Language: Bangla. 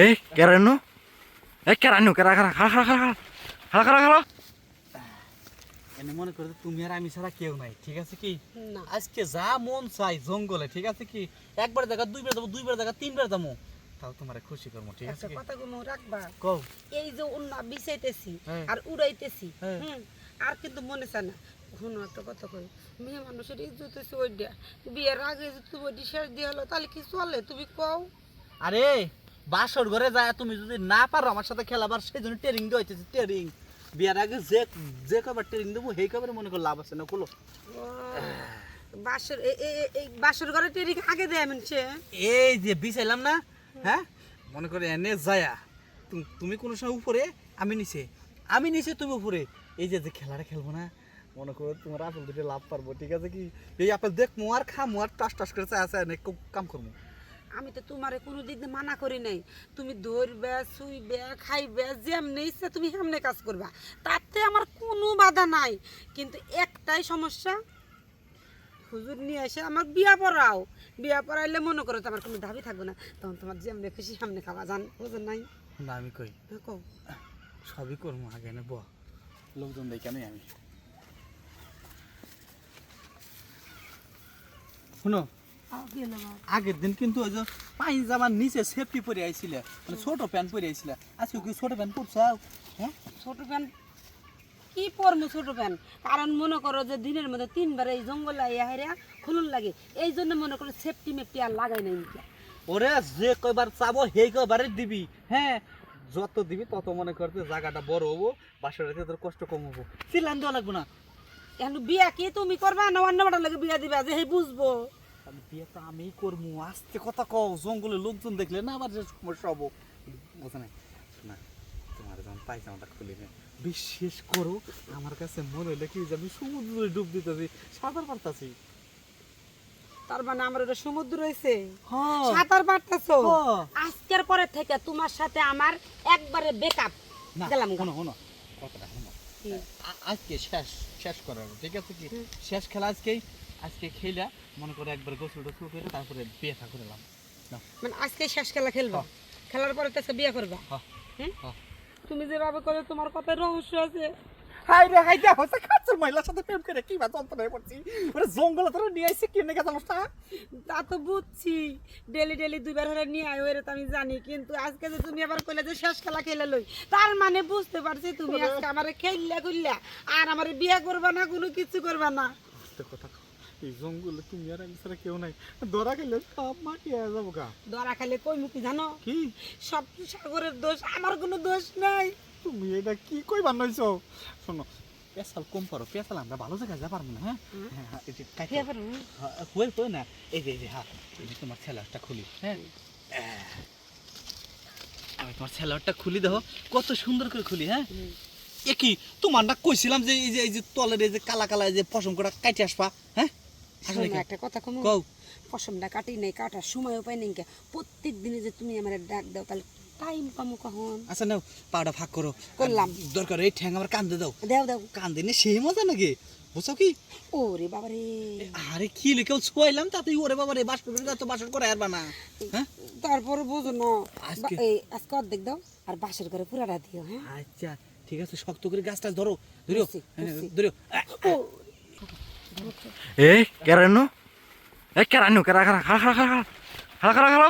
এই কেরানো এই কেরানো কেরা খারা খারা খারা খারা খারা খারা খারা এনে মনে করে তুমি আর আমি ছাড়া কেউ নাই, ঠিক আছে কি? না আজকে যা মন চাই জঙ্গলে, ঠিক আছে কি? একবার দেখা দুইবার যাবো, দুইবার দেখা তিনবার যাবো, তাও তোমারে খুশি করবো, ঠিক আছে আচ্ছা কি? কথাগুলো রাখবা। কও। এই যে অন্য বিছাইতেছি হ্যাঁ। আর উড়াইতেছি হ্যাঁ। আর কিন্তু মনে চায় না। শুনো একটা কথা কই, মেয়ে মানুষের ইজ্জত হচ্ছে ওইটা। বিয়ের আগে যদি তুমি ওইটি শেষ দিয়ে হলো তাহলে কি চলে তুমি কও? আরে বাসর ঘরে যায় তুমি যদি না পারো আমার সাথে খেলাবার, সেই জন্য ট্রেনিং দেওয়া হইতেছে, ট্রেনিং। বিয়ার আগে যে যে কবার ট্রেনিং দেবো সেই কবার মনে করো লাভ আছে না, বলো? বাসর এই বাসর ঘরে টেরিং আগে দেয় মানুষে। এই যে বিছাইলাম না, হ্যাঁ, মনে করে এনে যায়া তুমি কোনো সময় উপরে, আমি নিচে তুমি উপরে, এই যে যে খেলাটা খেলবো না, মনে করো তোমার আপেল দুটো লাভ পারবো, ঠিক আছে কি? এই আপেল দেখবো আর খামো আর টাস টাস করে চায় চায় কাম করবো। আমি তো তোমারে কোনো দিক দিয়ে মানা করি নাই, তুমি ধরবে শুইবে খাইবে যেমনি ইচ্ছা তুমি সামনে কাজ করবা, তাতে আমার কোনো বাধা নাই। কিন্তু একটাই সমস্যা, হুজুর নিয়ে এসে আমার বিয়া পড়াও। বিয়া পড়াইলে মনে করো তো আমার কোনো দাবি থাকবে না, তখন তোমার যেমনি খুশি সামনে খাওয়া জান, হুজুর নাই? না আমি কই হ্যাঁ, কও। সবই করবো, আগে নেব লোকজন দেখে নেই আমি। শুনো, আগের দিন কিন্তু ওই যে পায়জামার নিচে সেফটি পরে আইছিলে, মানে ছোট প্যান্ট পরে আইছিলে, আজকে কি ছোট প্যান্ট পরছো? হ্যাঁ, ছোট প্যান্ট কি পরমু ছোট প্যান্ট? কারণ মনে করো যে দিনের মধ্যে তিনবার এই জঙ্গল হেরা খুলুন লাগে, এই জন্য মনে করো সেফটি মেফটি আর লাগাই নাই। ওরে যে কয়বার চাবো সেই কয়বারে দিবি, হ্যাঁ, যত দিবি তত মনে করতে জায়গাটা বড় হবো, বাসার রেখে তোর কষ্ট কম হবো, চিল্লান দেওয়া লাগবো না। এখন বিয়া কি তুমি করবা না অন্য বাটার লাগে বিয়া দিবা যে হে বুঝবো? আমি বিয়ে তো আমি করবো, আস্তে কথা কও, জঙ্গলে লোকজন দেখলে না আবার যে সমস্যা হবো, বোঝা নাই না? তোমার যখন পায়জামাটা খুলে নে, বিশ্বাস করো আমার কাছে মনে হলে কি যে আমি সমুদ্রে ডুব দিতেছি, সাঁতার পারতাছি। তার মানে আমার ওটা সমুদ্র রয়েছে, হ্যাঁ। সাঁতার পারতাছো? হ্যাঁ। আজকের পরে থেকে তোমার সাথে আমার একবারে বেকআপ না, গেলাম। শোনো শোনো কথাটা শোনো, আজকে শেষ শেষ করার, ঠিক আছে কি? শেষ খেলা আজকে খেলা, মনে করে একবার গোসল টোসল করে তারপরে বিয়ে থা করলাম। মানে আজকে শেষ খেলা খেলবা, খেলার পরে তো বিয়ে করবা? হ্যাঁ, তুমি যেভাবে করে তোমার কথায় রহস্য আছে। হাই রে হাই, দেখো কাছের মহিলার সাথে প্রেম করে কি বা যন্ত্রণায় পড়ছি, ওরে জঙ্গলে তোরা নিয়ে আইছে কি নেই জানোসটা? তা তো বুঝছি, ডেলি ডেলি দুইবার হলে নিয়ে আয় ওরে তো আমি জানি, কিন্তু আজকে যে তুমি আবার কইলে যে শেষ খেলা খেলে লই, তার মানে বুঝতে পারছি তুমি আজকে আমারে খেললা কইলা আর আমারে বিয়ে করবা না, কোনো কিছু করবা না। আস্তে কথা, এই জঙ্গলে তুমি আর আমি ছাড়া কেউ নাই, ধরা খেলে সব মাটি হয়ে যাবো গা। ধরা খাইলে কই মুখি জানো? কি সব সাগরের দোষ, আমার কোনো দোষ নাই। তুমি এটা কি কই বানাইছো? শোনো, পেশাল কম করো, পেশাল আমরা ভালো জায়গায় যা পারবো না। হ্যাঁ হ্যাঁ, এই যে বিয়ে করবো? হয়ে না, এই যে হ্যাঁ, এই যে তোমার ছেলেটা খুলি, হ্যাঁ, আমি তোমার ছেলেটা খুলি, দেখো কত সুন্দর করে খুলি। হ্যাঁ, এ কি তোমার না কইছিলাম যে এই যে তলের এই যে কালা কালা যে পশম কটা কাটে আসবা? হ্যাঁ, শোনো একটা কথা কম, কও। পশমটা কাটি নাই, কাটার সময়ও পাই নাই, প্রত্যেক দিনে যে তুমি আমার ডাক দাও তাহলে টাইম পামো কখন? আচ্ছা নাও, পাউডার ফাঁক করো, করলাম। দরকার এই ঠ্যাং আমার কান্দে দাও, দাও দাও। কান্দে নে সেই মজা নাকি, বুঝছো কি? ওরে বাবা রে, আরে কি লিখেও ছোয়াইলাম তাতেই ওরে বাবা রে, বাসর করে তো বাসর করে আর বানা। হ্যাঁ, তারপরে বুঝো না, আজকে- এই আজকে অর্ধেক দাও আর বাসের ঘরে পুরাটা দিও। হ্যাঁ, আচ্ছা ঠিক আছে, শক্ত করে গাছটা ধরো, ধরো ধরছি, ধরছি। ধরো। ও এই কেরানো এই কেরানো কেরা খারা খারা খারা খারা খারা খারা খারা